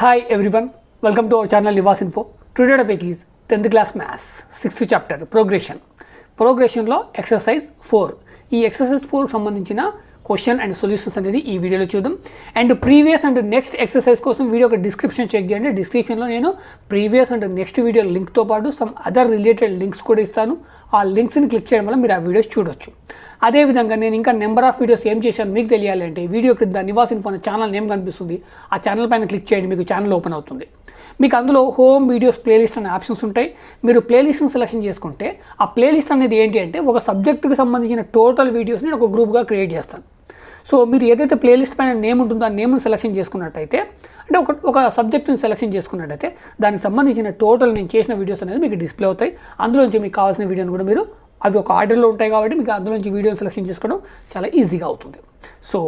Hi everyone, welcome to our channel Nivas Info. Today topic is 10th class maths 6th chapter progression. Progression లో exercise 4. ఈ exercise 4 సంబంధించిన question and solutions అనేది ఈ వీడియోలో చూద్దాం. And previous and next exercise కోసం video ఒక description check చేయండి. డిస్క్రిప్షన్లో నేను ప్రీవియస్ అండ్ నెక్స్ట్ వీడియో లింక్తో పాటు సమ్ అదర్ రిలేటెడ్ లింక్స్ కూడా ఇస్తాను. ఆ లింక్స్ని క్లిక్ చేయడం వల్ల మీరు ఆ వీడియోస్ చూడొచ్చు. అదేవిధంగా నేను ఇంకా నెంబర్ ఆఫ్ వీడియోస్ ఏం చేశాను మీకు తెలియాలి అంటే వీడియో క్రింద నివాస్ ఇన్ఫో అనే ఛానల్ నేమ్ కనిపిస్తుంది. ఆ ఛానల్ పైన క్లిక్ చేయండి, మీకు ఛానల్ ఓపెన్ అవుతుంది. మీకు అందులో హోమ్ వీడియోస్ ప్లేలిస్ట్ అనే ఆప్షన్స్ ఉంటాయి. మీరు ప్లేలిస్ట్ని సెలెక్షన్ చేసుకుంటే ఆ ప్లేలిస్ట్ అనేది ఏంటి అంటే ఒక సబ్జెక్టుకి సంబంధించిన టోటల్ వీడియోస్ని నేను ఒక గ్రూప్గా క్రియేట్ చేస్తాను. సో మీరు ఏదైతే ప్లేలిస్ట్ పైన నేమ్ ఉంటుందో ఆ నేమ్ని సెలెక్షన్ చేసుకున్నట్టయితే అంటే ఒక సబ్జెక్ట్ని సెలెక్షన్ చేసుకున్నట్టయితే దానికి సంబంధించిన టోటల్ నేను చేసిన వీడియోస్ అనేది మీకు డిస్ప్లే అవుతాయి. అందులోంచి మీకు కావాల్సిన వీడియోని కూడా మీరు అవి ఒక ఆర్డర్లో ఉంటాయి కాబట్టి మీకు అందులోంచి వీడియోని సెలెక్షన్ చేసుకోవడం చాలా ఈజీగా అవుతుంది. So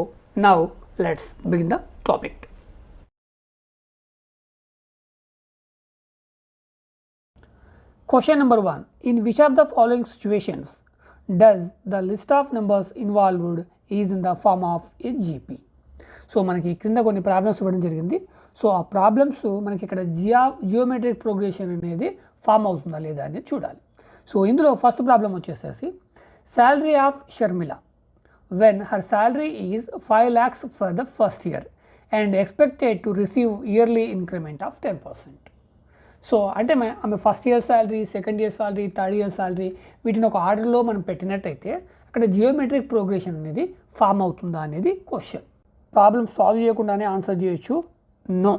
now let's begin the topic. Question number 1. In which of the following situations does the list of numbers involved is in the form of a GP? So మనకి క్రింద కొన్ని ప్రాబ్లమ్స్ ఇవ్వడం జరిగింది. సో ఆ ప్రాబ్లమ్స్ మనకి ఇక్కడ geometric progression అనేది form అవుతుందా లేదా అనేది చూడాలి. సో ఇందులో ఫస్ట్ ప్రాబ్లం వచ్చేసేసి salary of Sharmila when her salary is 5 lakhs for the first year and expected to receive yearly increment of 10%. So అంటే ఆమె first year salary, second year salary, third year salary వీటిని ఒక ఆర్డర్లో మనం పెట్టినట్టయితే అక్కడ జియోమెట్రిక్ ప్రోగ్రెషన్ అనేది ఫామ్ అవుతుందా అనేది క్వశ్చన్. ప్రాబ్లమ్ సాల్వ్ చేయకుండానే ఆన్సర్ చేయొచ్చు. No,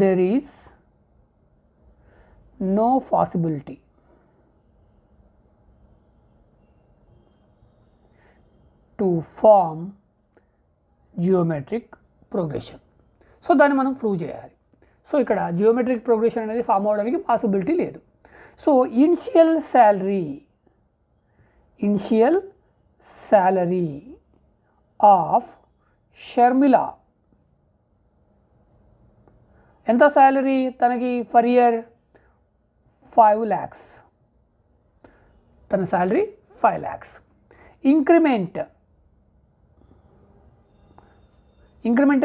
there is no possibility to form geometric progression. So దాన్ని మనం ప్రూవ్ చేయాలి. సో ఇక్కడ జియోమెట్రిక్ ప్రోగ్రెషన్ అనేది ఫామ్ అవడానికి పాసిబిలిటీ లేదు. So initial salary of Sharmila ఎంత శాలరీ తనకి ఫర్ ఇయర్ 5 lakhs, తన శాలరీ 5 lakhs. ఇంక్రిమెంట్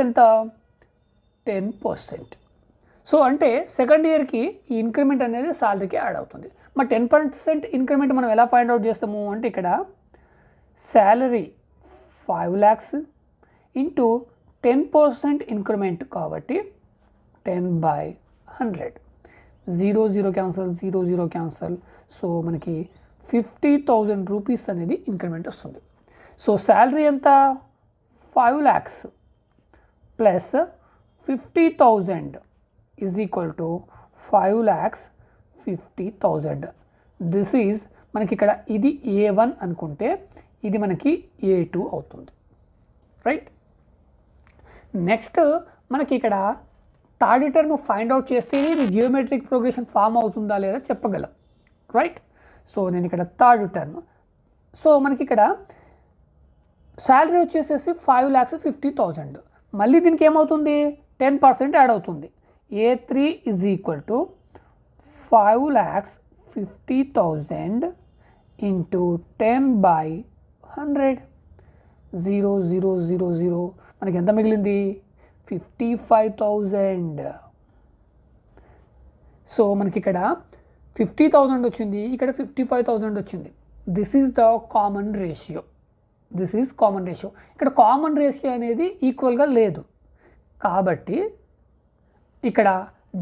ఎంత 10%. సో అంటే సెకండ్ ఇయర్కి ఈ ఇంక్రిమెంట్ అనేది శాలరీకి యాడ్ అవుతుంది. మరి 10% ఇంక్రిమెంట్ మనం ఎలా ఫైండ్ అవుట్ చేస్తాము అంటే ఇక్కడ శాలరీ 5 lakhs ఇంటూ 10% ఇంక్రిమెంట్ కాబట్టి 10/100. 0 క్యాన్సల్, 0 క్యాన్సల్. సో మనకి 50,000 రూపీస్ అనేది ఇంక్రిమెంట్ వస్తుంది. సో శాలరీ ఎంత 5 lakhs plus 50,000 is equal to 5,50,000. This is మనకి ఇక్కడ ఇది A1 అనుకుంటే ఇది మనకి A2 అవుతుంది, రైట్. నెక్స్ట్ మనకి ఇక్కడ థర్డ్ టర్మ్ ఫైండ్ అవుట్ చేస్తే ఇది జియోమెట్రిక్ ప్రోగ్రెషన్ ఫామ్ అవుతుందా లేదా చెప్పగలం, రైట్. సో నేను ఇక్కడ థర్డ్ టర్మ్, సో మనకి ఇక్కడ శాలరీ వచ్చేసేసి 5,50,000. మళ్ళీ దీనికి ఏమవుతుంది 10% యాడ్ అవుతుంది. A3 is equal to 5,50,000 into 10/100. 0 మనకి ఎంత మిగిలింది 55,000. సో మనకి ఇక్కడ 50,000 వచ్చింది, ఇక్కడ 55,000 వచ్చింది. This is the common ratio. ఇక్కడ కామన్ రేషియో అనేది ఈక్వల్గా లేదు కాబట్టి ఇక్కడ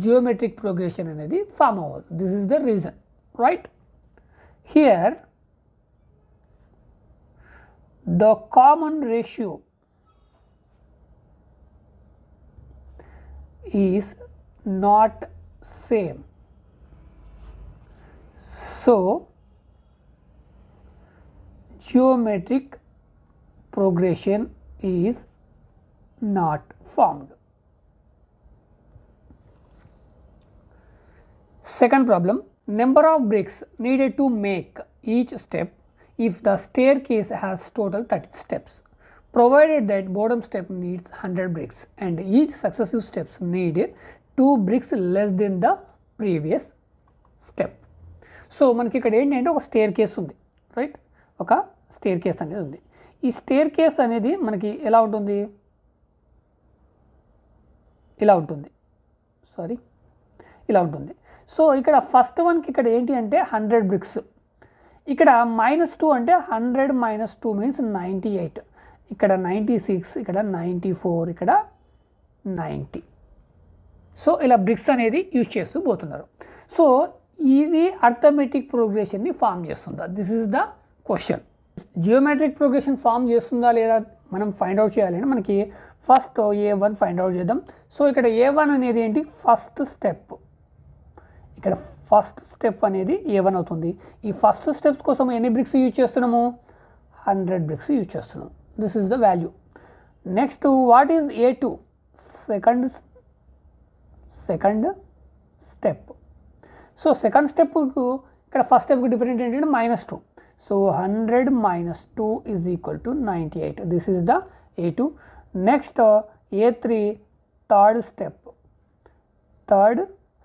జియోమెట్రిక్ ప్రోగ్రెషన్ అనేది ఫామ్ అవ్వదు. This is the reason, right. Here the common ratio is not same. So geometric progression is not formed. Second problem, number of bricks needed to make each step if the staircase has total 30 steps, provided that bottom step needs 100 bricks and each successive steps need 2 bricks less than the previous step. So మనకి ఇక్కడ ఏంటంటే ఒక stair case ఉంది, right. ఒక stair case అనేది ఉంది. ఈ stair case అనేది మనకి ఎలా ఉంటుంది ఇలా ఉంటుంది, ఇలా ఉంటుంది. సో ఇక్కడ ఫస్ట్ వన్కి ఇక్కడ ఏంటి అంటే 100 బ్రిక్స్, ఇక్కడ -2 అంటే 100 - 2 మీన్స్ 98, ఇక్కడ 96, ఇక్కడ 94, ఇక్కడ 90. సో ఇలా బ్రిక్స్ అనేది యూజ్ చేస్తూ పోతున్నారు. సో ఇది అర్థమెటిక్ ప్రోగ్రెషన్ని ఫామ్ చేస్తుందా, this is the question. Geometric progression form చేస్తుందా లేదా మనం ఫైండ్ అవుట్ చేయాలంటే మనకి ఫస్ట్ A1 ఫైండ్ అవుట్ చేద్దాం. సో ఇక్కడ A1 అనేది ఏంటి, ఫస్ట్ స్టెప్, ఇక్కడ ఫస్ట్ స్టెప్ అనేది A1 అవుతుంది. ఈ ఫస్ట్ స్టెప్స్ కోసం ఎన్ని బ్రిక్స్ యూజ్ చేస్తున్నాము, 100 బ్రిక్స్ యూజ్ చేస్తున్నాం. This is the value. Next what is A2, second step. So second స్టెప్కు ఇక్కడ ఫస్ట్ స్టెప్కి డిఫరెంట్ ఏంటంటే -2. So 100 - 2 is equal to 98. This is the A2. Next A3 third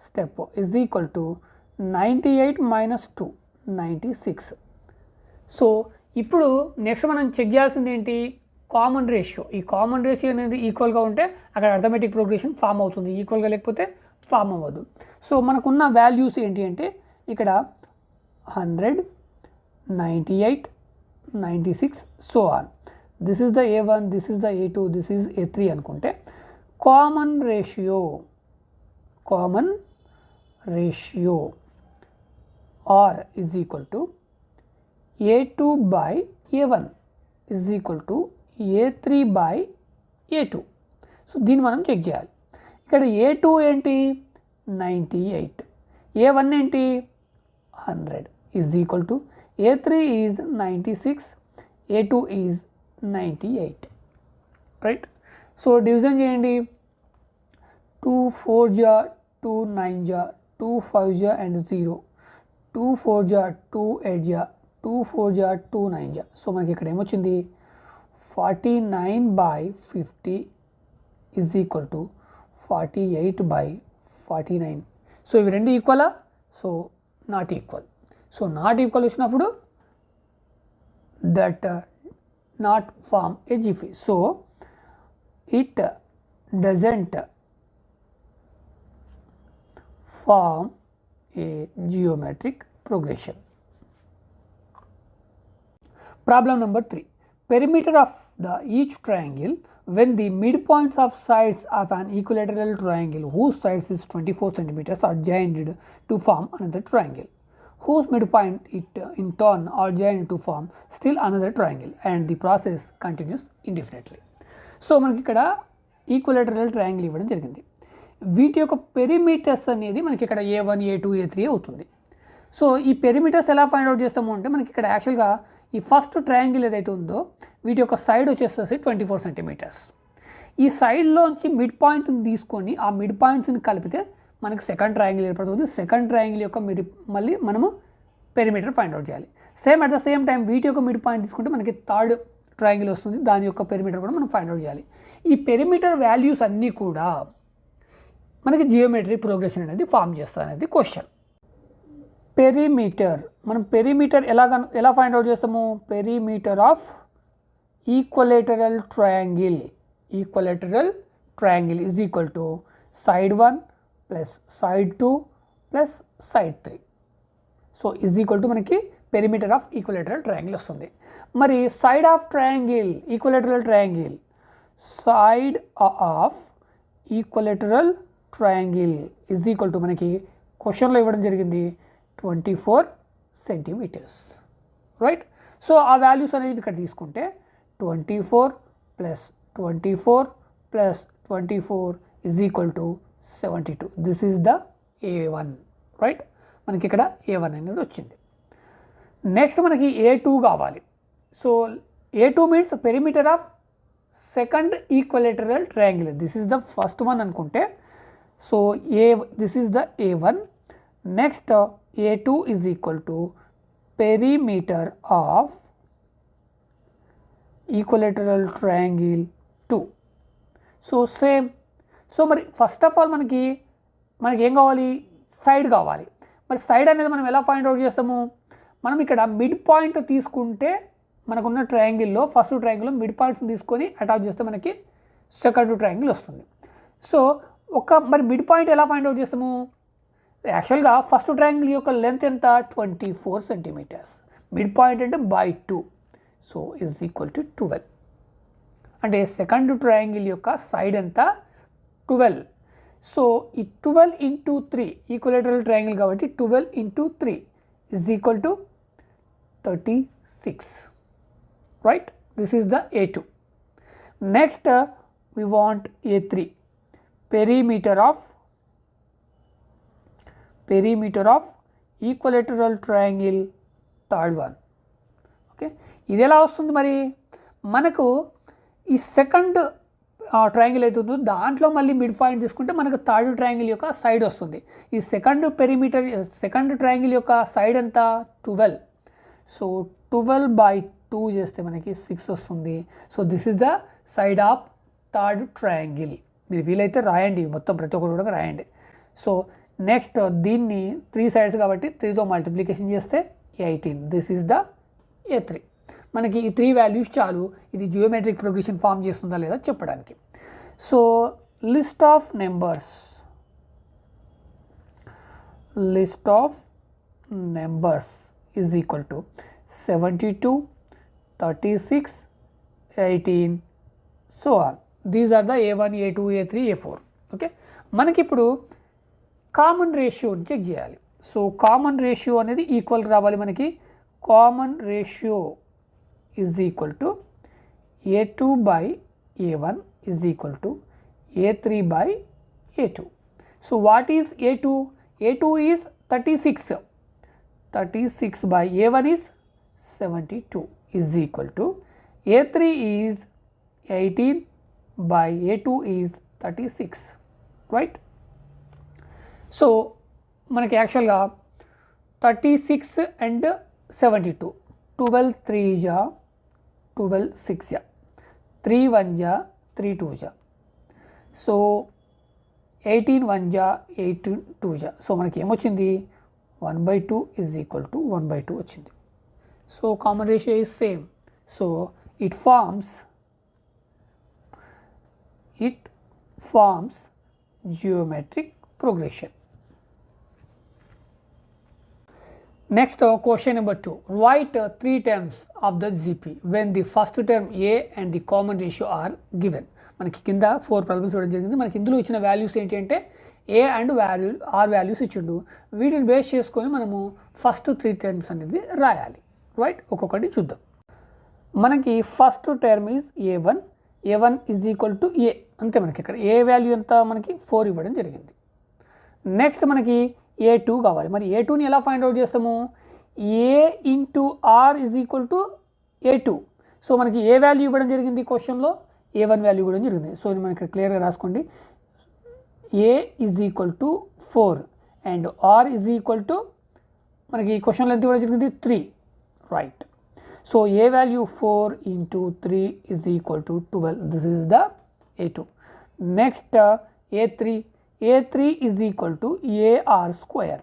step is equal to 98 - 2 96. So ఇప్పుడు next మనం check చేయాల్సింది ఏంటి, common ratio. ఈ common ratio అనేది ఈక్వల్గా ఉంటే అక్కడ అర్థమెటిక్ ప్రోగ్రెషన్ ఫామ్ అవుతుంది, ఈక్వల్గా లేకపోతే ఫామ్ అవ్వదు. సో మనకున్న వాల్యూస్ ఏంటి అంటే ఇక్కడ 100, 98, 96 so on. This is the A1, this is the A2, this is A3 అనుకుంటే common ratio R is equal to A2 by A1 is equal to A3 by A2. So దీన్ని మనం check చేయాలి. ఇక్కడ A2 ఏంటి 98, A1 ఏంటి 100 is equal to A3 is 96, A2 is 98, right. So division చేయండి, 2 4 జా 2 9 జా 2 5 జా అండ్ 0, 2 4 జా 2 8 జా 2 4 జా 2 9 జా. సో మనకి ఇక్కడ ఏమొచ్చింది 49/50 ఈజ్ ఈక్వల్ టు 48/49. సో ఇవి రెండు ఈక్వలా, so not equal. So not equal వచ్చినప్పుడు that not form a GP. So it doesn't form a geometric progression. Problem number 3. Perimeter of the each triangle when the midpoints of sides of an equilateral triangle whose sides is 24 centimeters are joined to form another triangle whose midpoint it in turn are joined to form still another triangle and the process continues indefinitely. So మనకి ఇక్కడ equilateral triangle ఇవ్వడం జరిగింది. వీటి యొక్క perimeters అనేది మనకి ఇక్కడ A1, A2, A3 అవుతుంది. సో ఈ పెరిమీటర్స్ ఎలా ఫైండ్ అవుట్ చేస్తాము అంటే మనకి ఇక్కడ యాక్చువల్గా ఈ ఫస్ట్ ట్రయాంగిల్ ఏదైతే ఉందో వీటి యొక్క సైడ్ వచ్చేసేసి 24 సెంటీమీటర్స్. ఈ సైడ్లోంచి మిడ్ పాయింట్ని తీసుకొని ఆ మిడ్ పాయింట్స్ని కలిపితే మనకి సెకండ్ ట్రయాంగిల్ ఏర్పడుతుంది. సెకండ్ ట్రయాంగిల్ యొక్క మళ్ళీ మనము పెరిమీటర్ ఫైండ్ అవుట్ చేయాలి. Same at the same time వీటి యొక్క మిడ్ పాయింట్ తీసుకుంటే మనకి థర్డ్ ట్రయాంగిల్ వస్తుంది, దాని యొక్క పెరిమీటర్ కూడా మనం ఫైండ్ అవుట్ చేయాలి. ఈ పెరిమీటర్ వాల్యూస్ అన్నీ కూడా మనకి జియోమెట్రిక్ ప్రోగ్రెషన్ అనేది ఫామ్ చేస్తుంది అనేది క్వశ్చన్. పెరిమీటర్, మనం పెరిమీటర్ ఎలా ఫైండ్ అవుట్ చేస్తాము, perimeter of equilateral triangle is equal to side 1 plus side 2 plus side 3. So is equal to మనకి పెరిమీటర్ ఆఫ్ ఈక్వలేటరల్ ట్రయాంగిల్ వస్తుంది. మరి side of triangle equilateral triangle side of equilateral triangle is equal to మనకి క్వశ్చన్లో ఇవ్వడం జరిగింది 24 centimetres, right. So ఆ values అనేది ఇక్కడ తీసుకుంటే 24 plus 24 plus 24 is equal to 72. This is the A1, right. మనకి ఇక్కడ A1 అనేది వచ్చింది. నెక్స్ట్ మనకి A2 కావాలి. So A2 means perimeter of second equilateral triangle. This is the first one అనుకుంటే so this is the A1. Next A2 is equal to perimeter of equilateral triangle 2. So same. So మరి first of all మనకి ఏం కావాలి, side కావాలి. మరి side అనేది మనం ఎలా ఫైండ్ అవుట్ చేస్తాము, మనం ఇక్కడ మిడ్ పాయింట్ తీసుకుంటే మనకున్న ట్రయాంగిల్లో ఫస్ట్ ట్రయాంగిల్లో మిడ్ పాయింట్స్ని తీసుకొని అటాచ్ చేస్తే మనకి సెకండ్ ట్రయాంగిల్ వస్తుంది. సో మరి మిడ్ పాయింట్ ఎలా ఫైండ్ అవుట్ చేస్తాము? యాక్చువల్గా ఫస్ట్ ట్రయాంగిల్ యొక్క లెంత్ ఎంత? 24 సెంటీమీటర్స్. మిడ్ పాయింట్ అంటే by 2, so is equal to 12. అంటే సెకండ్ ట్రయాంగిల్ యొక్క సైడ్ ఎంత? 12. సో ఈ 12 ఇంటూ 3 ఈక్వలేటరల్ ట్రయాంగిల్ కాబట్టి 12 into 3 is equal to 36. Right, this is the A2. Next we want A3, perimeter of equilateral triangle, third one. Okay, ఇది ఎలా వస్తుంది మరి? మనకు ఈ సెకండ్ ట్రయాంగిల్ అయితే ఉందో దాంట్లో మళ్ళీ మిడ్ పాయింట్ తీసుకుంటే మనకు థర్డ్ ట్రయాంగిల్ యొక్క సైడ్ వస్తుంది. ఈ సెకండ్ ట్రయాంగిల్ యొక్క సైడ్ ఎంత? 12. సో 12/2 చేస్తే మనకి 6 వస్తుంది. So this is the side of third triangle. మీరు వీలైతే రాయండి, మొత్తం ప్రతి ఒక్కరు కూడా రాయండి. సో నెక్స్ట్ దీన్ని 3 సైడ్స్ కాబట్టి 3తో మల్టిప్లికేషన్ చేస్తే 18. This is the A3. మనకి ఈ 3 వాల్యూస్ చాలు ఇది జియోమెట్రిక్ ప్రోగ్రెషన్ ఫామ్ చేస్తుందా లేదా చెప్పడానికి. So list of numbers is equal to 72, 36, 18, so on. These are the A1, A2, A3, A4. Okay, మనకి ఇప్పుడు కామన్ రేషియోని చెక్ చేయాలి. సో కామన్ రేషియో అనేది ఈక్వల్ రావాలి మనకి. Common ratio is equal to A2/A1 is equal to A3/A2. So what is A2? A2 is 36. 36/A1 is 72 is equal to A3 is 18/A2 is 36. Right, so మనకి యాక్చువల్గా 36 and 72, 12 3 జా 12 6 జా, 3 1 జా 3 2 జా, so 18 1 జా 18 2 జా. సో మనకి ఏమొచ్చింది? 1/2 ఈజ్ ఈక్వల్ టు 1/2 వచ్చింది. So common ratio is same. So it forms geometric progression. Next, question number 2. Write 3 terms of the GP when the first term A and the common ratio are given. మనకి కింద 4 problems ఇవ్వడం జరిగింది. మనకి ఇందులో ఇచ్చిన values ఏంటి అంటే A and R values ఇచ్చిండు. వీటిని బేస్ చేసుకొని మనము ఫస్ట్ 3 టర్మ్స్ అనేది రాయాలి. రైట్, ఒక్కొక్కటి చూద్దాం. మనకి first term is A1. A1 is equal to A. అంతే, మనకి ఇక్కడ ఏ వాల్యూ ఎంత? మనకి 4 ఇవ్వడం జరిగింది. నెక్స్ట్ మనకి A2 కావాలి. మరి A2ని ఎలా ఫైండ్ అవుట్ చేస్తాము? A into R is equal to A2. So మనకి ఏ వాల్యూ ఇవ్వడం జరిగింది క్వశ్చన్లో? A1 వాల్యూ ఇవ్వడం జరిగింది. సో మనకి ఇక్కడ క్లియర్గా రాసుకోండి. A is equal to 4 and R is equal to మనకి క్వశ్చన్లో ఎంత ఇవ్వడం జరిగింది? 3. Right, so A value 4 into 3 is equal to 12. This is the A2. Next A3 is equal to AR square.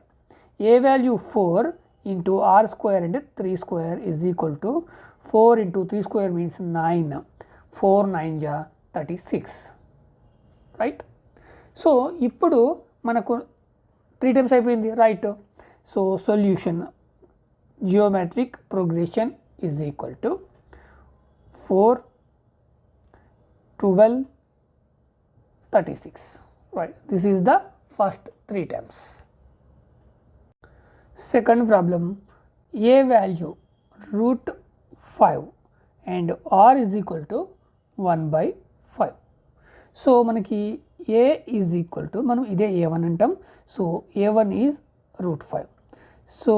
A value 4 into R square అంటే 3 square is equal to 4 into 3 square means 9. 4 9 జా 36. Right, so ఇప్పుడు మనకు 3 times అయిపోయింది. Right, so solution geometric progression is equal to 4, 12, 36. Right, this is the first 3 terms. Second problem, A value √5 and R is equal to 1/5. So మనకి A is equal to మనం ఇదే A1 అంటాం. So A1 is √5. So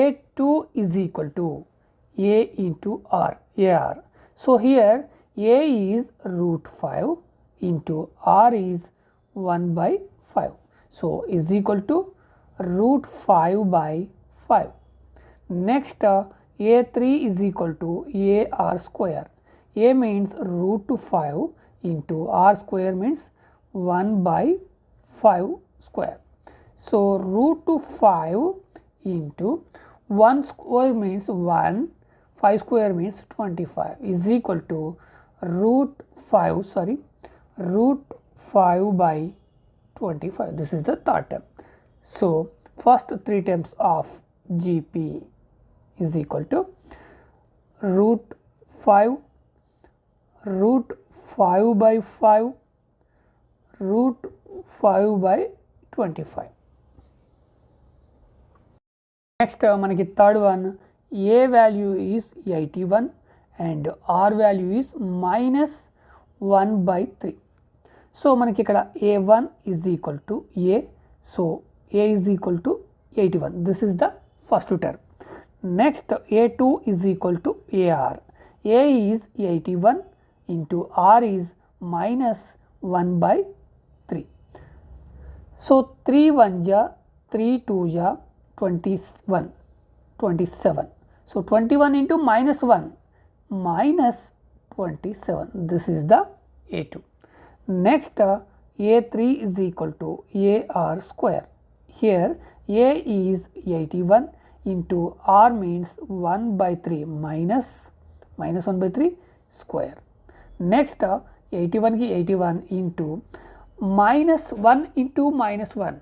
A2 is equal to A into R, AR. So here A is √5 into R is 1/5. So is equal to √5/5. Next, A3 is equal to AR square. A means √5 into R square means 1/5 square. So √5 into 1 square means 1, 5 square means 25 is equal to √5/25. 25. This is the third term. So first 3 terms of GP is equal to root 5 by 5 root 5 by 25. Next మనకి third one, A value is 81 and R value is minus 1 by 3. So మనకి ఇక్కడ A1 is equal to A. So A is equal to 81. This is the first term. Next A2 is equal to AR. A is 81 into R is minus 1 by 3. So 3 1 ja 3 2 ja 27. So 21 into minus 1 minus 27. This is the A2. Next A3 is equal to AR square. Here A is 81 into R means 1 by 3 minus 1 by 3 square. Next 81 ki 81 into minus 1 into minus 1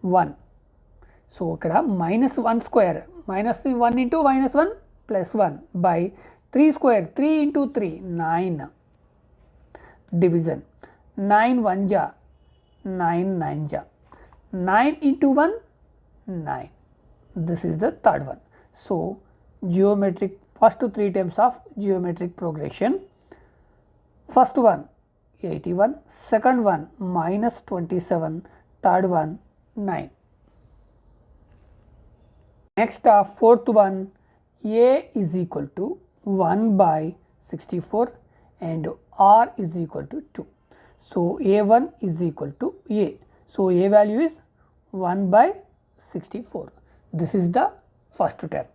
1. So ikkada minus 1 square minus 1 into minus 1 plus 1 by 3 square 3 into 3 9 division 9 1 ja 9 9 ja 9 into 1 9. This is the third one. So geometric first 3 terms of geometric progression. First one 81, second one minus 27, third one 9. Next fourth one, A is equal to 1 by 64 and R is equal to 2. So A1 is equal to A. So A value is 1 by 64. This is the first term.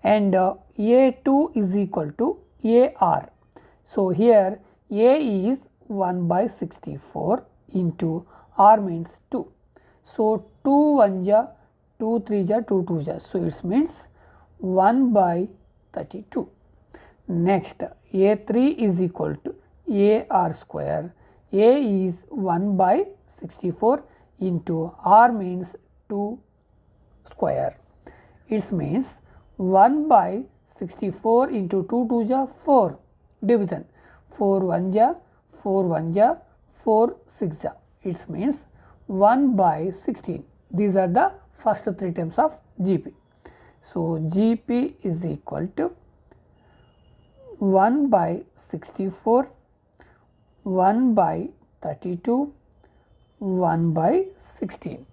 And A2 is equal to AR. So here A is 1 by 64 into R means 2. So 2 1 ja 2 3 ja 2 2 ja. So it means 1 by 32. Next A3 is equal to AR square. A is 1 by 64 into R means 2 square. It means 1 by 64 into 2 2 ja 4 division 4 1 ja 4 1 ja 4 6 ja. It means 1 by 16. These are the first 3 terms of GP. So GP is equal to 1 by 64, 1 by 32, 1 by 16.